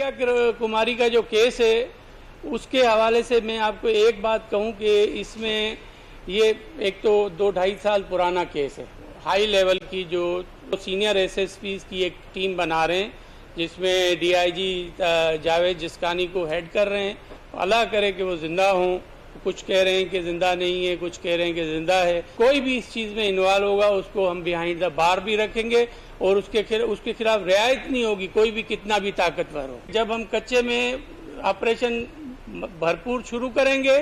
प्रिया कुमारी का जो केस है उसके हवाले से मैं आपको एक बात कहूं कि इसमें ये एक तो 2-2.5 साल पुराना केस है। हाई लेवल की जो सीनियर एसएसपी की एक टीम बना रहे हैं जिसमें डीआईजी जावेद जिस्कानी को हेड कर रहे हैं। अल्लाह करे कि वो जिंदा हों, कुछ कह रहे हैं कि जिंदा नहीं है, कुछ कह रहे हैं कि जिंदा है। कोई भी इस चीज़ में इन्वॉल्व होगा उसको हम बिहाइंड द बार भी रखेंगे और उसके खिलाफ रियायत नहीं होगी, कोई भी कितना भी ताकतवर हो। जब हम कच्चे में ऑपरेशन भरपूर शुरू करेंगे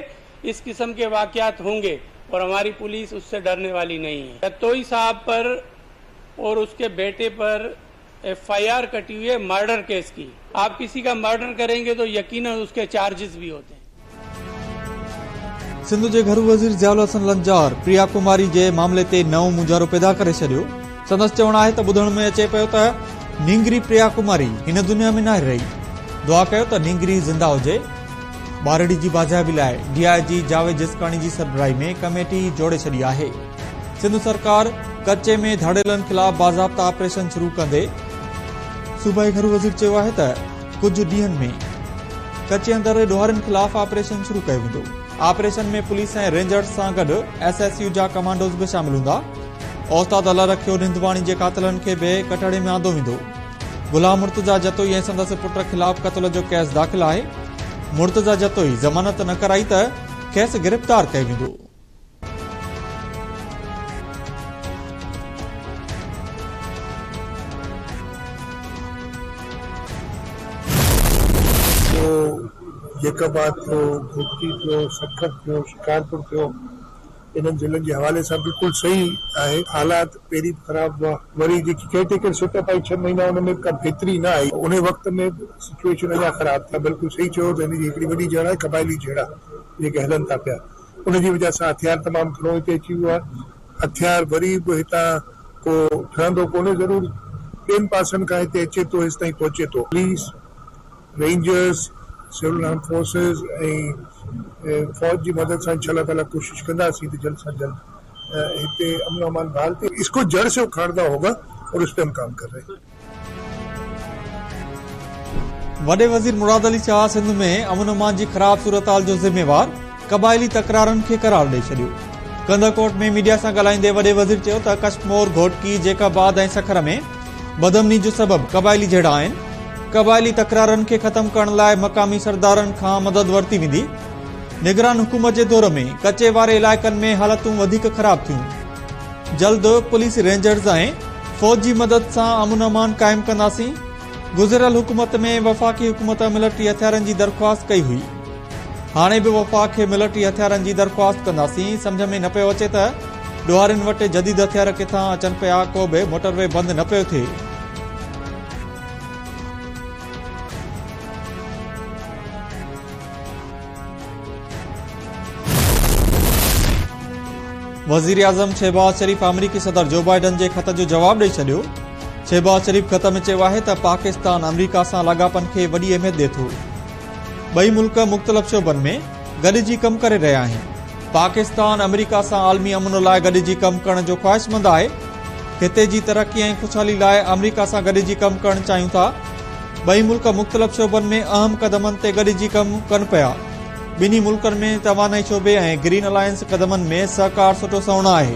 इस किस्म के वाकयात होंगे और हमारी पुलिस उससे डरने वाली नहीं है। कत्तोई साहब पर और उसके बेटे पर एफआईआर कटी हुई है मर्डर केस की। आप किसी का मर्डर करेंगे तो यकीनन उसके चार्जेस भी होते हैं। सिंध के घर वज़ीर ज़ियाउल हसन लंजार प्रिया कुमारी के मामले ते नओं मुजारो पैदा करे छॾियो। संदसि चवण आहे त ॿुधण में अचे पियो त नींगरी प्रिया कुमारी हिन दुनिया में न रही। दुआ कयो त नींगरी ज़िंदा हुजे। बारड़ी जी बाज़ाबी लाइ डीआईजी जावेद जिस्कानी जी सरबराही में कमेटी जोड़े छॾी आहे। सिंध सरकार कच्चे में धाड़ेलनि खिलाफ बाज़ाब्ता ऑपरेशन शुरू कंदे सूबाई घर वज़ीर चयो आहे त कुछ ॾींहनि में कच्चे अंदर ॾोहारनि खिलाफ ऑपरेशन शुरू कयो वेंदो। ऑपरेशन में पुलिस ऐं रेंजर्स सां गॾु एसएसयू जा कमांडोज भी शामिल हूंदा। औस्ताद अल्लाह रखियो निंदवाणी जे कातिलनि खे बि कटड़े में आंदो वेंदो। गुलाम मुर्तजा जतोई ऐं संदसि पुट खिलाफ क़त्ल जो केस दाख़िल आहे। मुर्तजा जतोई ज़मानत न कराई त खेसि गिरफ़्तार कयो वेंदो। जेकाबाद थियो, घुटकी थियो, सखर थियो, शिकारपुर थियो, इन्हनि ज़िलनि जे हवाले सां बिल्कुलु सही आहे। हालात पहिरीं ख़राब हुआ, वरी जेकी केयरटेकर सिट पाई 6 महीना उन में का बेहतरी न आई। उन वक़्त में सिचुएशन अञा ख़राब था। बिल्कुलु सही चयो त हिन जी हिकिड़ी वॾी जड़ आहे क़बाइली जहिड़ा जेके हलनि था पिया। उनजी वजह सां हथियार तमामु घणो हिते अची वियो आहे। हथियार वरी बि हितां को ठहंदो कोन्हे, ज़रूरु ॿियनि पासनि खां हिते अचे थो, हेसि ताईं पहुचे थो। Police, rangers, civil arm forces ऐं फौज की मदद से इंशाअल्लाह ताला कोशिश कंदासीं तो जल्द से जल्द हिते अमन अमान बहाल थे। इसको जड़ से उखाड़ना होगा और उस पर हम काम कर रहे हैं। वडे वजीर मुराद अली शाह सिंध में अमन अमान की खराब सूरत हाल जो जिम्मेवार कबायली तकरारन के करार दे छो। कंदरकोट में मीडिया से ॻाल्हाईंदे वडे वजीर चयो त कश्मोर, घोटकी, जेकाबाद ऐं सखर में बदमनी जो सबब कबायली जड़ा आहिनि। कबायली तकरारन के खत्म करण लाइ मकामी सरदारन खां मदद वरती वेंदी। निगरान हुकूमत जे दौर में कच्चे वारे इलाइक़नि में हालतूं वधीक ख़राब थियूं। जल्द पुलिस, रेंजर्स ऐं फौज जी मदद सां अमन अमान कायम कंदासीं। गुज़िरियल हुकूमत में वफ़ाक़ी हुकूमत मिलिट्री हथियारनि जी दरख़्वास्त कई हुई। हाणे बि वफ़ाक़ खे मिलिट्री हथियारनि जी दरख़्वास्त कंदासीं। समझ में न पियो अचे त ॾोहारियुनि वटि जदीद हथियार किथां अचनि पिया। को बि मोटरवे बंदि न पियो थिए। वज़ीर आज़म शहबाज शरीफ अमरीकी सदर जो बाइडन के खत जो जवाब दे छो। शहबाज शरीफ खत में चयो आहे त पाकिस्तान अमरीका से लागापन के वही अहमियत दे थो। बई मुल्क मुख़्तलिफ़ शोबन में गॾिजी कम करे रहा आहिनि। पाकिस्तान अमरीका से आलमी अमन लाइ गॾिजी कम करण जो ख़्वाहिशमंद आहे। हिते जी तरक्की ऐं खुशहाली लाइ अमरीका से गॾिजी कम करण चाहियूं था। बई मुल्क मुख़्तलिफ़ शोबन में अहम कदमन ते गॾिजी कम कनि पिया। बिनी मुल्कनि में तवानाई शोबे ऐं ग्रीन अलायंस कदमन में सहकार सुठो सवणो आहे।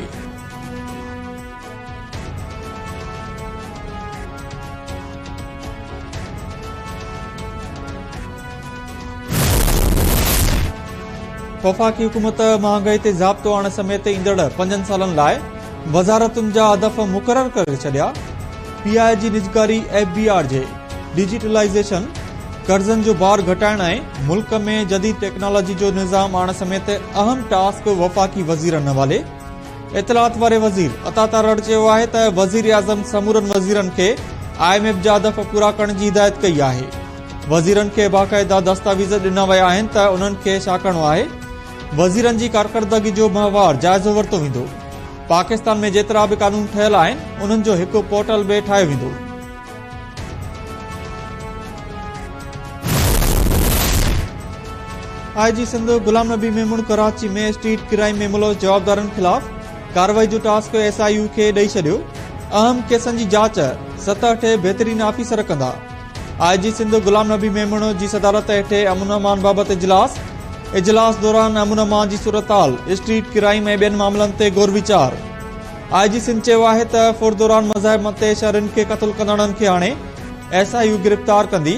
वफ़ाक़ी हुकूमत महांगाई ते ज़ाब्तो आणण समेत ईंदड़ 5 सालनि लाइ वज़ारतुनि जा हदफ़ मुक़रर करे छॾिया। पीआई जी निजकारी एफबीआर जे डिजिटलाइज़ेशन, कर्ज़नि जो भार घटाइण ऐं मुल्क में जदीद टेक्नोलॉजी जो निज़ाम आणण समेत अहम टास्क वफ़ाक़ी वज़ीरनि हवाले। इतलात वारे वज़ीर अता तारड़ चयो आहे त वज़ीर आज़म समूरनि वज़ीरनि खे IMF जा हदफ़ पूरा करण जी हिदायत कई आहे। वज़ीरनि खे बाक़ाइदा दस्तावेज़ ॾिना विया आहिनि त उन्हनि खे छा करणो आहे। वज़ीरनि जी कारकर्दगी जो माहवार जाइज़ो वरितो वेंदो। पाकिस्तान में जेतिरा बि कानून ठहियल आहिनि उन्हनि जो हिकु पोर्टल बि ठाहियो वेंदो। आईजी सिंध गुलाम नबी मेमून कराची में स्ट्रीट क्राइम में मुलविस जवाबदारनि खिलाफ़ कार्रवाई जो टास्क SIU खे ॾेई छॾियो। अहम केसनि जी जांच 7-8 बहितरीन ऑफिसर कंदा। IG सिंध गुलाम नबी मेमण जी सदारत हेठि अमन अमान बाबति इजलास दौरान अमन अमान जी सूरताल, स्ट्रीट क्राइम ऐं ॿियनि मामलनि ते गौर वीचार। IG सिंध चयो आहे त फुर दौरान मज़ाहिब मते शहरनि खे क़त्ल कंदड़नि खे हाणे SIU गिरफ़्तार कंदी।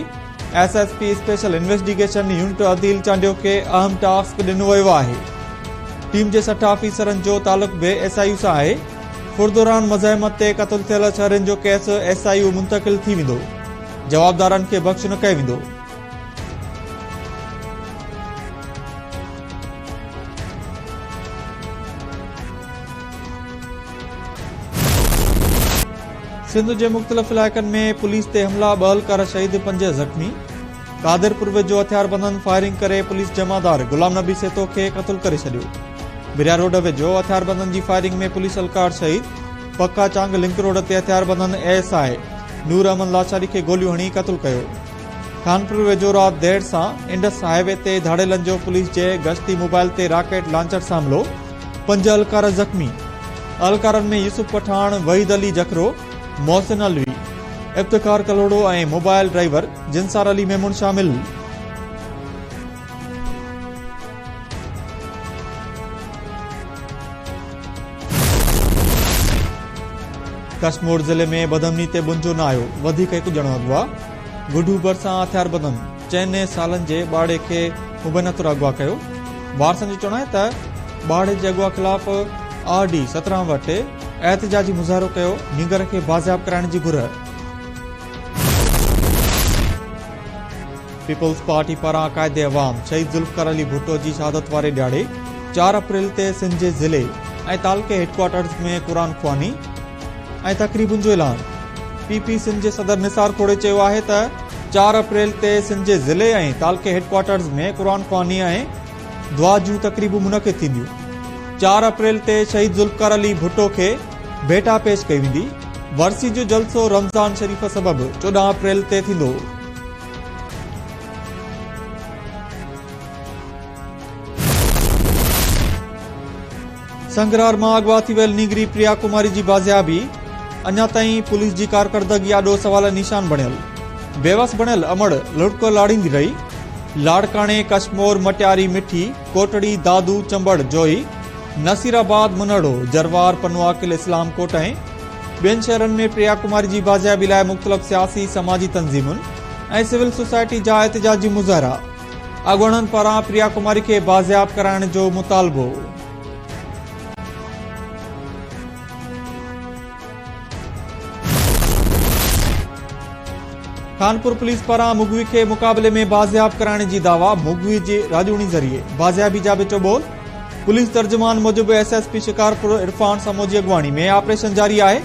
SSP special investigation unit Adeel Chandio खे अहम टास्क ॾिनो वियो आहे। टीम जे 60 ऑफिसरनि जो तालुक बि SIU सां आहे। फुर दौरान मज़ाहिब मते क़त्ल थियल शहरनि जो केस SIU मुंतक़िल थी वेंदो। जवाबदारनि खे बख़्श न कयो वेंदो। सिंध जे मुख़्तलिफ़ इलाइक़नि में पुलिस ते हमला, 2 हलकार शहीद, 5 ज़ख़्मी। कादिरपुर वेझो हथियारबंदनि फायरिंग करे पुलिस जमादार गुलाम नबी सेतो खे क़त्ल करे छॾियो। बिरिया रोड वेझो हथियारबंदनि जी फायरिंग में पुलिस हलकार शहीद। पक्का चांग लिंक रोड ते हथियारबंदनि ASI नूर अहमद लाचारी खे गोलियूं हणी क़त्ल कयो। खानपुर वेझो राति देर सां इंडस हाईवे ते धाड़ेलनि जो पुलिस जे गश्ती मोबाइल ते रॉकेट लॉन्चर सां हमलो, 5 हलकार ज़ख़्मी। हलकारनि में यूसुफ पठान, वहीद अली जखरो, मोहसिन अलवी, इफ्तिखार कलोड़ो ऐं मोबाइल ड्राइवर जिनसार अली मेमून शामिल। कश्मीर जिले में बदमनी ते बुंजो न आयो, वधीक हिकु ॼणो अगवा। गुडू भरिसां हथियारबंदनि 4 सालनि जे ॿाड़े खे मुबैना तौरु अगवा कयो। वारसनि जो चवणु आहे त ॿाड़े जे अगवा ख़िलाफ़ RD 17 वटि एहतिजाजी मुज़ाहिरो कयो। नींगर खे बाज़ियाब कराइण जी घुर। पीपल्स पार्टी पारां क़ाइदे अवाम शहीद ज़ुल्फ़िकार अली भुट्टो जी शहादत वारे ॾियारे 4 अप्रैल ते सिंध जे ज़िले ऐं तालुके हेडक्वार्टर्स में क़ुरान ख़्वानी ऐं तक़रीबुनि जो ऐलान। PP सिंध जे सदर निसार खोड़े चयो आहे त 4 अप्रैल ते सिंध जे ज़िले ऐं तालुके हेडक्वार्टर्स में क़ुरान ख़्वानी ऐं दुआ जूं तक़रीबूं मुनक़िद थींदियूं। 4 अप्रैल ते शहीद ज़ुल्फ़िकार अली भुट्टो खे भेटा पेश कई वेंदी। वरसी जो जलसो रमज़ान शरीफ़ सबबि 14 अप्रैल ते थींदो। संगरार मां अगवा थी वियल नींगरी प्रिया कुमारी जी बाज़ियाबी। अञा ताईं पुलिस जी कारकर्दगी आॾो सवाल निशान बणियल। बेवस बणियल अमड़ लुड़को लाड़ींदी रही। लाड़काणे, कश्मोर, मटियारी, मिठी, कोटड़ी, दादू, चंबड़, जोई, नसीराबाद, मुनड़ो, जरवार, पनवा, किल इस्लाम कोट ऐं ॿियनि शहरनि में प्रिया कुमारी जी बाज़ियाबी लाइ मुख़्तलिफ़ सियासी समाजी तंज़ीमुनि ऐं सिविल सोसाइटी जा एहतिजाजी मुज़ाहिरा। अॻुवाणनि पारां प्रिया कुमारी खे बाज़ियाब कराइण जो मुतालबो। कानपुर पुलिस पारां मुगवी खे मुक़ाबले में बाज़ियाब कराइण जी दावा। मुगवी जे राजूणी ज़रिए बाज़ियाबी जा विचो बोल। पुलिस तर्जुमान मूजिबि SSP शिकारपुर इरफान सामो जी अॻुवाणी में ऑपरेशन जारी आहे।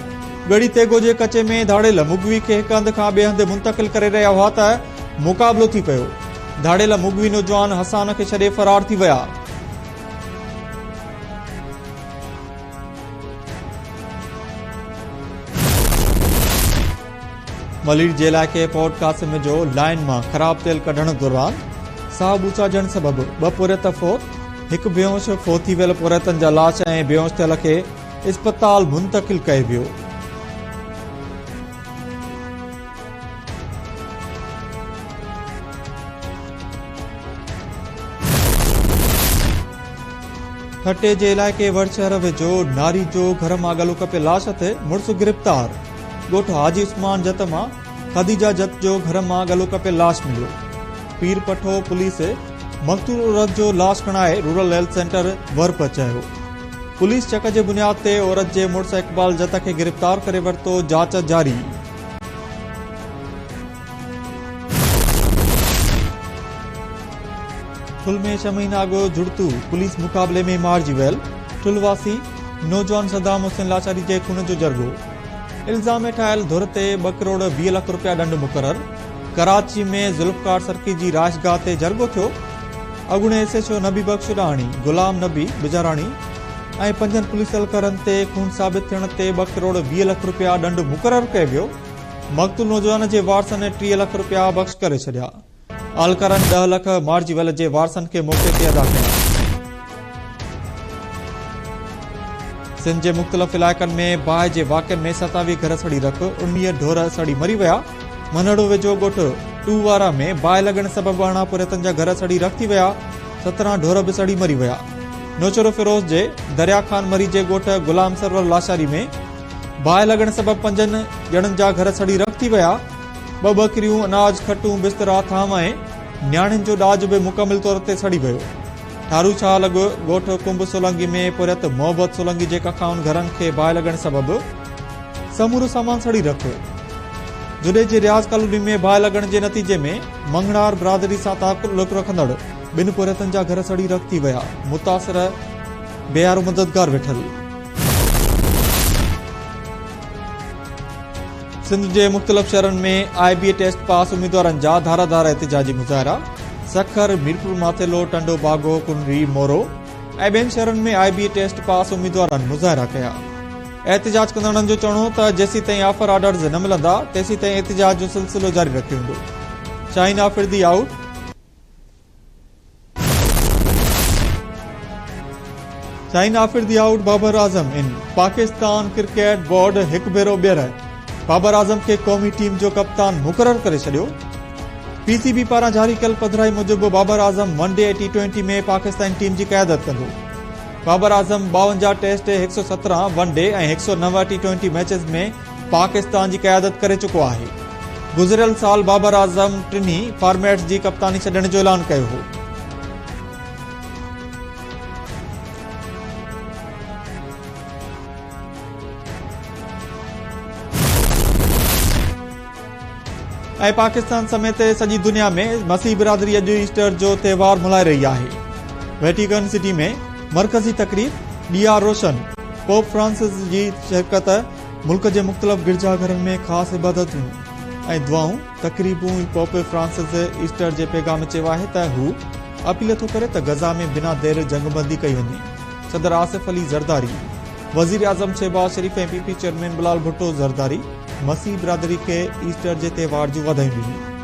गड़ी तेगो जे कचे में धाड़ेल मुगवी खे हिक हंध खां ॿिए हंधि मुंतक़िल करे रहिया हुआ त मुक़ाबलो थी पियो। धाड़ेल मुगवी नौजवान हसान खे छॾे फरार थी विया। मलीर जे इलाइक़े पोर्ट कासिम जो लाइन मां ख़राब तेल कढण दौरान साह ॿूचाइजण सबबि 2 पोरियत फोत, हिकु बेहोश फोत थी वियल पोरियतनि जा लाश ऐं बेहोश थियल खे इस्पताल मुंतक़िल कयो वियो। खटे जे इलाइक़े वड़शहर वेझो नारी जो घर मां गलो कपे लाश ते मुड़ुस गिरफ़्तार। ॻोठ हाजी उस्मान जत मां खदीजा जत जो घर मां गलो कपे लाश मिलियो। पीर पठो पुलिस मक़तूल औरत जो लाश खणाए रूरल हेल्थ सेंटर वर पहुचायो। पुलिस चक जे बुनियाद ते औरत जे मुड़ुस इक़बाल जत खे गिरफ़्तार करे वरितो। जांच जारी। ठुल में 6 महीना अॻु जुड़तू पुलिस मुक़ाबले में मारिजी वियल। ठुलवासी नौजवान सदाम हुसैन लाचारी जे खून जो जरगो। इल्ज़ाम ठाहियल धुर ते 2 करोड़ 20 लख रुपया दंड मुक़रर। कराची में ज़ुल्फ़िकार सर्की जी राशगाह ते जरगो थियो। अॻूणे SHO नबी बख़्श उॾाणी, गुलाम नबी बिजाराणी ऐं 5 पुलिस हलकारनि ते खून साबित थियण ते 2 करोड़ 20 लख रुपया दंड मुक़रर कयो वियो। मक़तूल नौजवान जे वारसनि 30 लाख रुपया बख़्श करे छॾिया। हलकारनि 10 लाख मारिजी वियल जे वारसनि खे मौक़े ते अदा कया। सिंध जे मुख़्तलिफ़ इलाइक़नि में बाहि जे वाक़िअनि में 27 घर सड़ी रख, 19 ढोर सड़ी मरी विया। मनड़ो वेझो ॻोठ टूवारा में बाहि लॻण सबबि 18 पुरियतनि जा घर सड़ी रख थी विया। 17 ढोर बि सड़ी मरी विया। नौचरो फिरोज जे दरिया खान मरी जे ॻोठ गुलाम सरवर लाशारी में बाहि लॻण सबबि 5 ॼणनि जा घर सड़ी रख थी विया। 2 बकरियूं, अनाज, खटूं, बिस्तरा, थाम ऐं न्याणियुनि जो ॾाज बि मुकमिल तौर ते सड़ी वियो। ठारू छाल ॻोठ कुंभ सोलंगी में पुरियत मोहब्बत सोलंगी जे कखाउनि घरनि खे बाहि लॻण सबबि समूरो सामान सड़ी रखियो। जुडे जी रियाज़ कॉलोनी में बाहि लॻण जे नतीजे में मंगणार बिरादरी सां ताल्लुक़ रखंदड़ 2 पुरियतनि जा घर सड़ी रख थी विया। मुतासिर बेयारो मददगार वेठल। सिंध जे मुख़्तलिफ़ शहरनि में IBA टेस्ट पास उम्मीदवारनि जा धाराधार एहतिजाजी मुज़ाहिरा। सखर, मीरपुर, माथेलो, टंडो, बागो, कुनरी, मोरो ऐं ॿियनि शहरनि में IBA टेस्ट पास उम्मीदवारनि मुज़ाहिरा कया। एहतिजाज कंदड़नि जो चवणो त जेसीं ताईं ऑफर ऑर्डर्स न मिलंदा तेसीं ताईं एहतिजाज जो सिलसिलो जारी रखियो वेंदो। शाहीन आफिदी आउट। शाहीन आफिदी आउट। बाबर आज़म इन। पाकिस्तान क्रिकेट बोर्ड हिकु भेरो ॿीहर बाबर आज़म खे क़ौमी टीम जो कप्तान मुक़रर करे छॾियो। PCB पारां जारी कयल पधिराई मूजिबि बाबर आज़म वनडे ऐं T20 में पाकिस्तान टीम जी क़यादत कंदो। बाबर आज़म 52 टेस्ट, 117 वनडे ऐं 109 T20 मैचेस में पाकिस्तान जी क़यादत करे चुको आहे। गुज़िरियल साल बाबर आज़म 3 फॉर्मेट्स जी कप्तानी छॾण जो ऐलान कयो हो। ऐं पाकिस्तान समेत सॼी दुनिया में मसीह बिरादरी अॼु ईस्टर जो त्योहार मल्हाए रही आहे। वेटिकन सिटी में मरकज़ी तक़रीब, ॾिया रोशन, पोप फ्रांसिस जी शिरकत, मुल्क जे मुख़्तलिफ़ गिरजाघरनि में ख़ासि इबादतूं ऐं दुआऊं तक़रीबूं। पोप फ्रांसिस ईस्टर जे पैगाम चयो आहे त हू अपील थो करे त गज़ा में बिना देर जंगबंदी कई वञे। सदर आसिफ अली ज़रदारी, वज़ीर आज़म शहबाज शरीफ़ ऐं PP चेयरमैन बिलाल भुट्टो ज़रदारी मसीह बिरादरी खे ईस्टर जे त्योहार जूं वाधायूं ॾिनियूं।